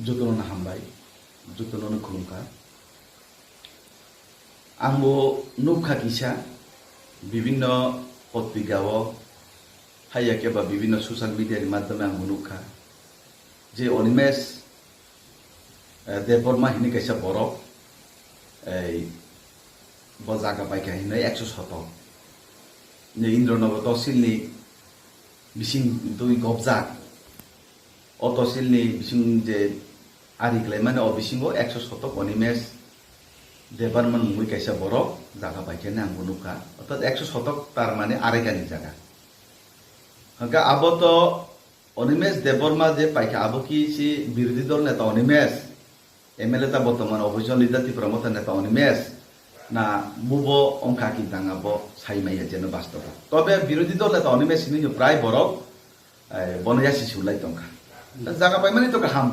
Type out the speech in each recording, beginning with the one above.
jotono hambai jotono khulumka angbo nukha kisa bibinno potrikao haiyake ba bibinno social media ni maddhome angbo nukha je Onimesh Debbarma hini kaisa borok ei bo jaga paika hini 100 ni Indronagar Tahsilni bising dui gobjak o Tahsilni bising je ari klaimane o bisingo 100 Onimesh Debbarma mungui kaisa borok jaga paikane angbo nukha অর্থাৎ 100 তার মানে আরেকানি জায়গা হ্যাঁ আবো তো Onimesh Debbarma যে পাইকা আবো কি সি বিরোধী দল নেতা Onimesh MLA ta বর্তমান অভিযোগ লিদাতি প্রমোতা নেতা Onimesh না মুবো অংকা কি দাঙ্গাবো সাইমাইয়া যেন বাস্তব তবে বিরোধী দল নেতা Onimesh ni প্রায় বরক বনয়াসি সুলাই তংকা জায়গা পাই মানে তো গাহাম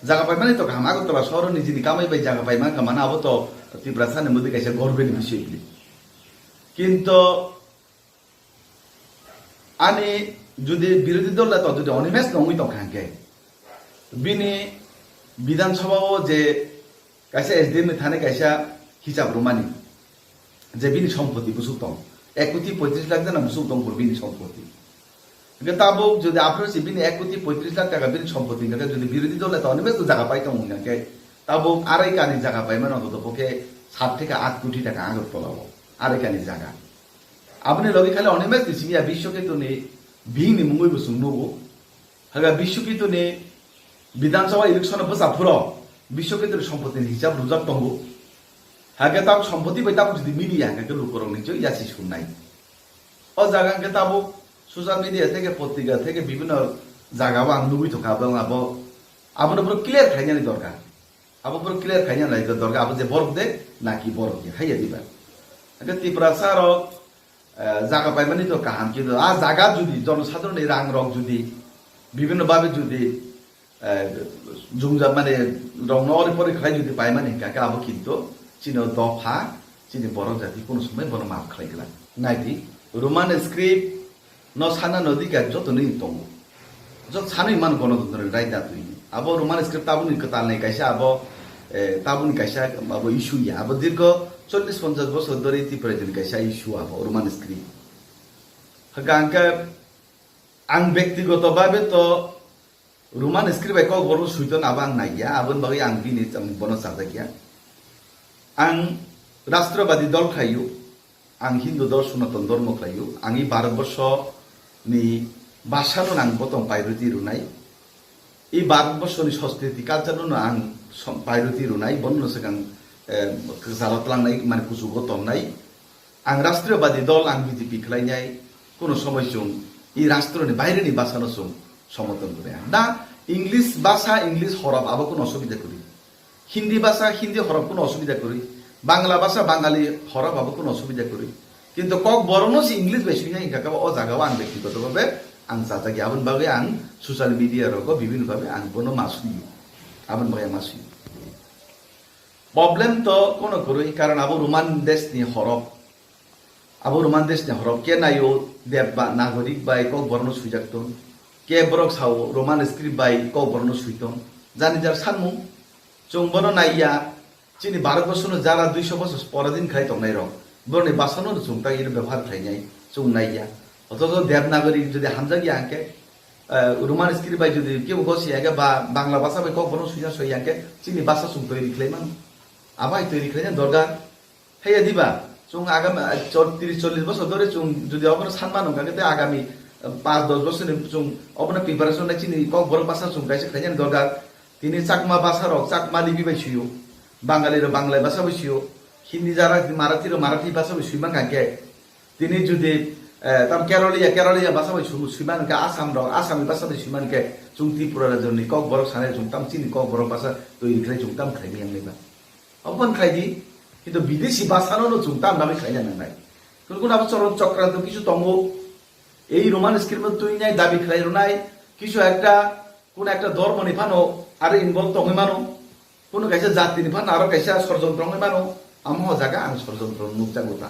জায়গা পাই মানে তো গাহাম আগতলা শহর নিজেনি কামাই বাই জায়গা পাই মানে মানে আবো তো ত্রিপুরা সানে মধ্যে কাইসা গর্বের বিষয় কিন্তু আনি যদি বিরোধী দল নেতা যদি Onimesh নঙ্গই তংখাঙ্কে বিনি বিধানসভাও যে কাইসা SDM থানে কাইসা হিসাব রুমানি যে বিনি সম্পত্তি বুসুক দং 1 কোটি 35 লাখ জানা বুসুক দং বিনি সম্পত্তি তাবো যদি আপনার বিনি 1 কোটি 35 লাখ টাকা বিনি সম্পত্তি যদি বিরোধী দল নেতা Onimesh জায়গা পাইতাম উনাকে তাবো আড়াই কানি জায়গা পাই মানে অন্তত পক্ষে 7 থেকে 8 কোটি টাকা আগত পলাবো আড়াই কানি জায়গা আপনি লগে খালি Onimesh দিছিয়া বিশ্বকে তো নে বিংনি মুঙ্গই বসুং নবো হাগা বিশ্বকে তো নে বিধানসভা ইলেকশন বসাফুর বিশ্বকেন্দ্র সম্পত্তির হিসাব রুজাব দঙ্গ হাগে তাব সম্পত্তি বাই তাব যদি মিডিয়া হাগে লোকরং নিশ্চয় ইয়াসি শুননাই ও জায়গাকে তাব সোশ্যাল মিডিয়া থেকে পত্রিকা থেকে বিভিন্ন জায়গাও আং নুবই থকা আবো আবনো পুরো ক্লিয়ার খাইনানি দরকার আবো পুরো ক্লিয়ার খাইনানি দরকার আবো যে বরফ দে নাকি বরফ দিয়ে খাইয়া দিবা হাগে ত্রিপুরা সার জায়গা পাই মানে তো কাহাম কিন্তু আ জায়গা যদি জনসাধারণের রাং রং যদি বিভিন্নভাবে যদি জুমজা মানে রংনরে পরে খাই যদি পাই মানে কাকে আবো কিন্তু চিনো দফা চিনি বড় জাতি কোন সময় বড় মাপ খাইগলা নাইটি রোমান স্ক্রিপ্ট ন সানা নদী কা যত নেই তঙ্গ যত সানই মান গণতন্ত্রের রাইদা তুই আবো রোমান স্ক্রিপ্ট তাবুনি কতাল নাই কাইসা আবো তাবুনি কাইসা আবো ইস্যু ইয়া আবো দীর্ঘ 40-50 বছর ধরে ত্রিপুরাজনী কাইসা ইস্যু আবো রোমান স্ক্রিপ্ট হাগাঙ্কা আং ব্যক্তিগতভাবে তো রোমান স্ক্রিপ্ট এক বড় সুইতন আবাং নাইয়া আবন বাকি আং বিনি বনো সাজাকিয়া আং রাষ্ট্রবাদী দল খাইও আং হিন্দু দল সনাতন ধর্ম খাইও আংই ভারতবর্ষ নি ভাষানো আং বতম পাইরতি রুনাই এই ভারতবর্ষনি সংস্কৃতি কালচার আং পাইরতি রুনাই বন্য সেখান জালাতলাংনাই মানে কুচু গতম নাই আং রাষ্ট্রবাদী দল আং বিজেপি খেলাইনাই কোন সময় সং এই রাষ্ট্রনি বাইরেনি ভাষানো সং সমর্থন করে না ইংলিশ ভাষা ইংলিশ হরফ আবার কোনো অসুবিধা করি হিন্দি ভাষা হিন্দি হরফ কোনো অসুবিধা করি বাংলা ভাষা বাঙালি হরফ আবার কোনো অসুবিধা করি কিন্তু কক বরণ ইংলিশ বেশি নাই কাকা ও জায়গাও আং ব্যক্তিগতভাবে আং চাচাকি আবন ভাবে আং সোশ্যাল মিডিয়ার বিভিন্নভাবে আং বনো মাসুই আবন ভাবে মাসুই প্রবলেম তো কোনো করি কারণ আবো রোমান দেশ নিয়ে হরফ আবো রোমান দেশ নিয়ে হরফ কে নাইও দেব বা নাগরিক বা কক বর্ণ সুজাক্ত কে বরক সাও রোমান স্ক্রিপ্ট বাই ক বর্ণ সুইতন জানি যার সানমু চুংবন নাইয়া চিনি ভারতবর্ষ যারা 200 বছর পরদিন খাই তংনাই রং বরনি বাসানো চুংটা এর ব্যবহার খাইনাই চুং নাইয়া অথচ দেবনাগরী যদি হামজা গিয়া আঁকে রোমান স্ক্রিপ্ট বাই যদি কেউ গছি আগে বা বাংলা ভাষা বাই ক বর্ণ সুইয়া সই আঁকে চিনি ভাষা চুং তৈরি খাইমান আবাই তৈরি খাইনা দরকার হাইয়া দিবা চুং আগামী 30-40 বছর ধরে চুং যদি অপর সানমান কাকে আগামী 5-10 বছর অপনা প্রিপারেশন নাই চিনি কক বড় ভাষা চুং কাইসে খাইজান দরকার তিনি চাকমা ভাষা রক চাকমা লিপি বাইছিও বাঙালির বাংলা ভাষা বাইছিও হিন্দি যারা মারাঠির মারাঠি ভাষা বাইছিও মান কাকে তিনি যদি তাম কেরলিয়া ভাষা বাইছিও সুইমান কে আসাম রক আসামি ভাষা বাইছিও মান কে চুং ত্রিপুরা রাজ্যনি কক বড় সানে চুং তাম চিনি কক বড় ভাষা তৈরি খাই চুং তাম খাইনি আনলাইবা অপন খাইদি কিন্তু বিদেশি ভাষানো চুং তাম নামে খাইজান নাই কোন আবার চরম চক্রান্ত কিছু তঙ্গ এই রোমান স্ক্রিপ্ট তুই নাই দাবি খাইরো নাই কিছু একটা কোন একটা ধর্ম নিফানো আরে ইনভলভ তো হই মানো কোন কাইসা জাতি নিফান আরো কাইসা ষড়যন্ত্র হই মানো আমহ জায়গা আং ষড়যন্ত্র মুখ জাগোতা